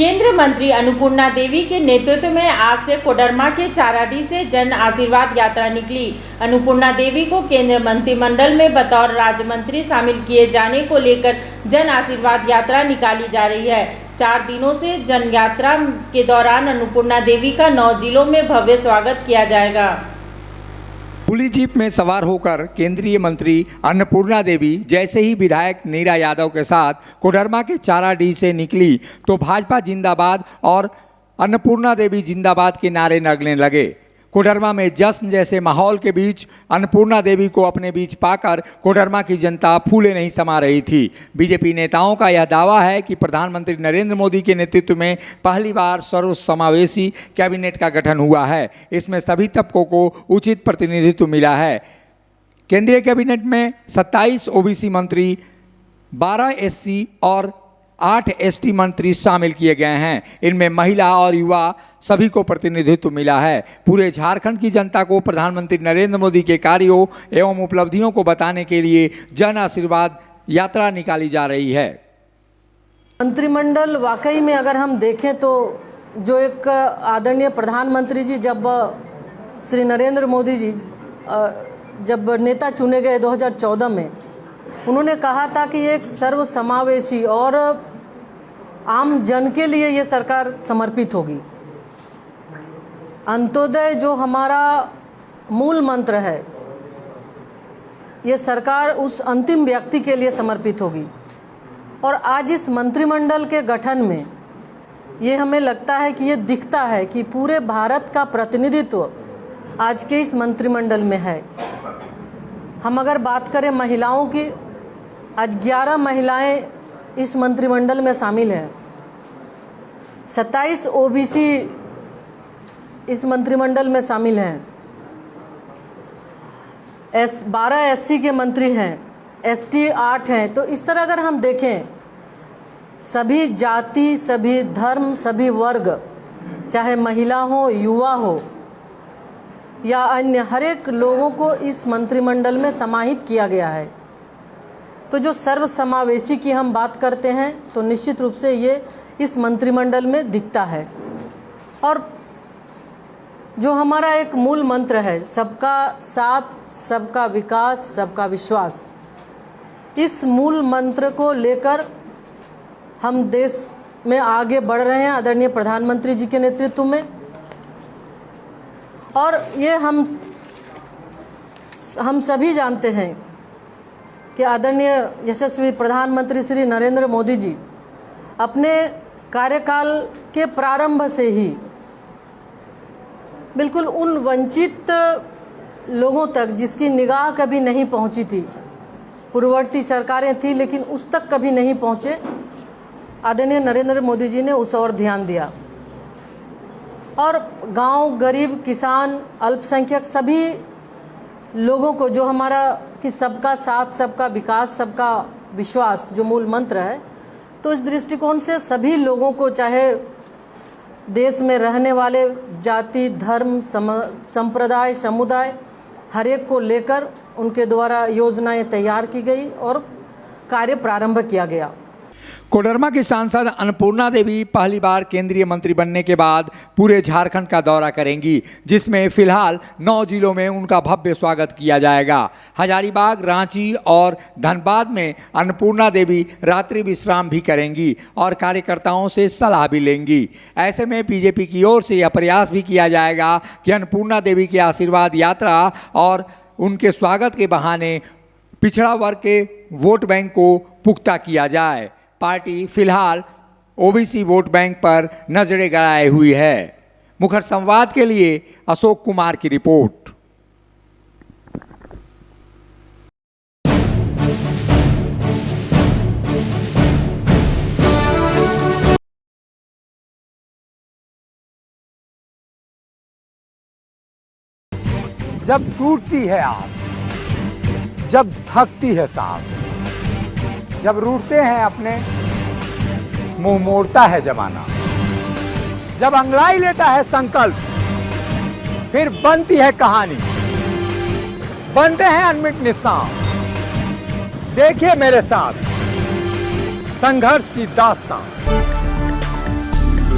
केंद्रीय मंत्री अन्नपूर्णा देवी के नेतृत्व में आज से कोडरमा के चाराडी से जन आशीर्वाद यात्रा निकली। अन्नपूर्णा देवी को केंद्रीय मंत्रिमंडल में बतौर राज्य मंत्री शामिल किए जाने को लेकर जन आशीर्वाद यात्रा निकाली जा रही है। 4 दिनों से जन यात्रा के दौरान अन्नपूर्णा देवी का 9 जिलों में भव्य स्वागत किया जाएगा। खुली जीप में सवार होकर केंद्रीय मंत्री अन्नपूर्णा देवी जैसे ही विधायक नीरा यादव के साथ कोडरमा के चाराडी से निकली तो भाजपा जिंदाबाद और अन्नपूर्णा देवी जिंदाबाद के नारे लगने लगे। कोडरमा में जश्न जैसे माहौल के बीच अन्नपूर्णा देवी को अपने बीच पाकर कोडरमा की जनता फूले नहीं समा रही थी। बीजेपी नेताओं का यह दावा है कि प्रधानमंत्री नरेंद्र मोदी के नेतृत्व में पहली बार सर्वसमावेशी कैबिनेट का गठन हुआ है। इसमें सभी तबकों को उचित प्रतिनिधित्व मिला है। केंद्रीय कैबिनेट में 27 ओबीसी मंत्री, 12 एससी और 8 एसटी मंत्री शामिल किए गए हैं। इनमें महिला और युवा सभी को प्रतिनिधित्व मिला है। पूरे झारखंड की जनता को प्रधानमंत्री नरेंद्र मोदी के कार्यों एवं उपलब्धियों को बताने के लिए जन आशीर्वाद यात्रा निकाली जा रही है। मंत्रिमंडल वाकई में अगर हम देखें तो जो एक आदरणीय प्रधानमंत्री जी जब श्री नरेंद्र मोदी जी जब नेता चुने गए 2014 में, उन्होंने कहा था कि एक सर्वसमावेशी और आम जन के लिए ये सरकार समर्पित होगी। अंत्योदय जो हमारा मूल मंत्र है, ये सरकार उस अंतिम व्यक्ति के लिए समर्पित होगी। और आज इस मंत्रिमंडल के गठन में ये हमें लगता है कि ये दिखता है कि पूरे भारत का प्रतिनिधित्व आज के इस मंत्रिमंडल में है। हम अगर बात करें महिलाओं की, आज 11 महिलाएं इस मंत्रिमंडल में शामिल हैं। 27 ओबीसी इस मंत्रिमंडल में शामिल हैं। 12 एससी के मंत्री हैं, एसटी 8 हैं। तो इस तरह अगर हम देखें, सभी जाति, सभी धर्म, सभी वर्ग, चाहे महिला हो, युवा हो या अन्य, हर एक लोगों को इस मंत्रिमंडल में समाहित किया गया है। तो जो सर्वसमावेशी की हम बात करते हैं तो निश्चित रूप से ये इस मंत्रिमंडल में दिखता है। और जो हमारा एक मूल मंत्र है, सबका साथ, सबका विकास, सबका विश्वास, इस मूल मंत्र को लेकर हम देश में आगे बढ़ रहे हैं आदरणीय प्रधानमंत्री जी के नेतृत्व में। और ये हम सभी जानते हैं कि आदरणीय यशस्वी प्रधानमंत्री श्री नरेंद्र मोदी जी अपने कार्यकाल के प्रारंभ से ही बिल्कुल उन वंचित लोगों तक जिसकी निगाह कभी नहीं पहुंची थी, पूर्ववर्ती सरकारें थी लेकिन उस तक कभी नहीं पहुंचे, आदरणीय नरेंद्र मोदी जी ने उस ओर ध्यान दिया। और गांव, गरीब, किसान, अल्पसंख्यक सभी लोगों को जो हमारा कि सबका साथ, सबका विकास, सबका विश्वास जो मूल मंत्र है, तो इस दृष्टिकोण से सभी लोगों को, चाहे देश में रहने वाले जाति, धर्म, संप्रदाय, समुदाय, हर एक को लेकर उनके द्वारा योजनाएं तैयार की गई और कार्य प्रारंभ किया गया। कोडरमा की सांसद अन्नपूर्णा देवी पहली बार केंद्रीय मंत्री बनने के बाद पूरे झारखंड का दौरा करेंगी, जिसमें फिलहाल 9 जिलों में उनका भव्य स्वागत किया जाएगा। हजारीबाग, रांची और धनबाद में अन्नपूर्णा देवी रात्रि विश्राम भी करेंगी और कार्यकर्ताओं से सलाह भी लेंगी। ऐसे में बीजेपी की ओर से यह प्रयास भी किया जाएगा कि अन्नपूर्णा देवी की आशीर्वाद यात्रा और उनके स्वागत के बहाने पिछड़ा वर्ग के वोट बैंक को पुख्ता किया जाए। पार्टी फिलहाल ओबीसी वोट बैंक पर नजरें गड़ाए हुई है। मुखर संवाद के लिए अशोक कुमार की रिपोर्ट। जब टूटती है आस, जब थकती है सांस, जब रूठते हैं अपने, मुंह मोड़ता है जमाना, जब अंगड़ाई लेता है संकल्प, फिर बनती है कहानी, बनते हैं अनमिट निशान। देखिए मेरे साथ संघर्ष की दास्तां।